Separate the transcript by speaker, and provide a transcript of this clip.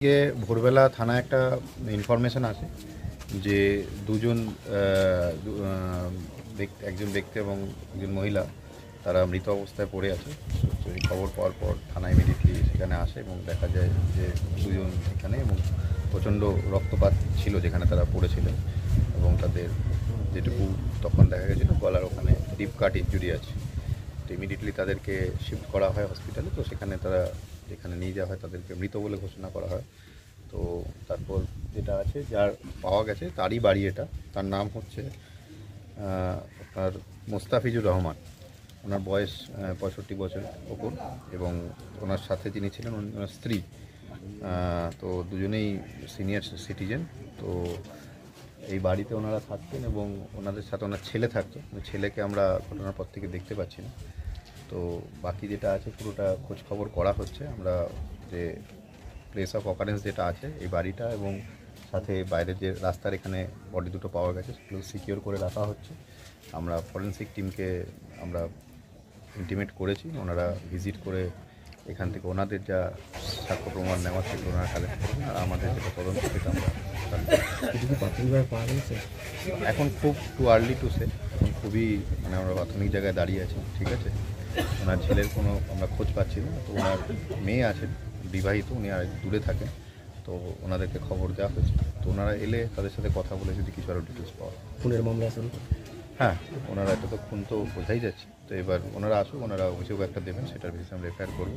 Speaker 1: আজকে ভোরবেলা থানায় একটা ইনফরমেশন আছে যে দুজন একজন ব্যক্তি এবং একজন মহিলা তারা মৃত অবস্থায় পড়ে আছে। তো এই খবর পাওয়ার পর থানা ইমিডিয়েটলি সেখানে আসে এবং দেখা যায় যে দুজন এখানে এবং প্রচণ্ড রক্তপাত ছিল যেখানে তারা পড়েছিলেন এবং তাদের যেটুকু তখন দেখা গেছিলো গলার ওখানে ডিপ কাট ইনজুরি আছে। তো ইমিডিয়েটলি তাদেরকে শিফট করা হয় হসপিটালে। তো সেখানে তারা যেখানে নিয়ে যাওয়া হয় তাদেরকে মৃত বলে ঘোষণা করা হয়। তো তারপর যেটা আছে যার পাওয়া গেছে তারই বাড়ি এটা, তার নাম হচ্ছে আপনার মোস্তাফিজুর রহমান। ওনার বয়স 65 বছর ওপর এবং ওনার সাথে যিনি ছিলেন ওনার স্ত্রী। তো দুজনেই সিনিয়র সিটিজেন। তো এই বাড়িতে ওনারা থাকতেন এবং ওনাদের সাথে ওনার ছেলে থাকতো। ছেলেকে আমরা ঘটনার পর থেকে দেখতে পাচ্ছি না। তো বাকি যেটা আছে পুরোটা খোঁজ খবর করা হচ্ছে। আমরা যে প্লেস অফ অকারেন্স যেটা আছে এই বাড়িটা এবং সাথে বাইরের যে রাস্তার এখানে বডি দুটো পাওয়া গেছে সেগুলো সিকিওর করে রাখা হচ্ছে। আমরা ফরেন্সিক টিমকে আমরা ইন্টিমেট করেছি, ওনারা ভিজিট করে এখান থেকে ওনাদের যা সাক্ষ্য প্রমাণ নেওয়া সেগুলো ওনারা কালেক্ট করবেন আর আমাদের যেটা তদন্ত সেটা আমরা এখন খুব টু আর্লি টু সে, এখন খুবই আমরা প্রাথমিক জায়গায় দাঁড়িয়ে আছি। ঠিক আছে, ওনার ছেলের কোনো আমরা খোঁজ পাচ্ছি না। তো ওনার মেয়ে আছেন বিবাহিত, উনি আর দূরে থাকেন। তো ওনাদেরকে খবর দেওয়া হয়েছে। তো ওনারা এলে তাদের সাথে কথা বলে যদি কিছু আরও ডিটেলস পাওয়া।
Speaker 2: খুনের মামলা আছে?
Speaker 1: হ্যাঁ, ওনারা এটা তো খুন তো বোঝাই যাচ্ছে। তো এবার ওনারা আসুক, ওনারা অভিযোগ একটা দেবেন, সেটার বেশি আমরা এফআইআর করবো।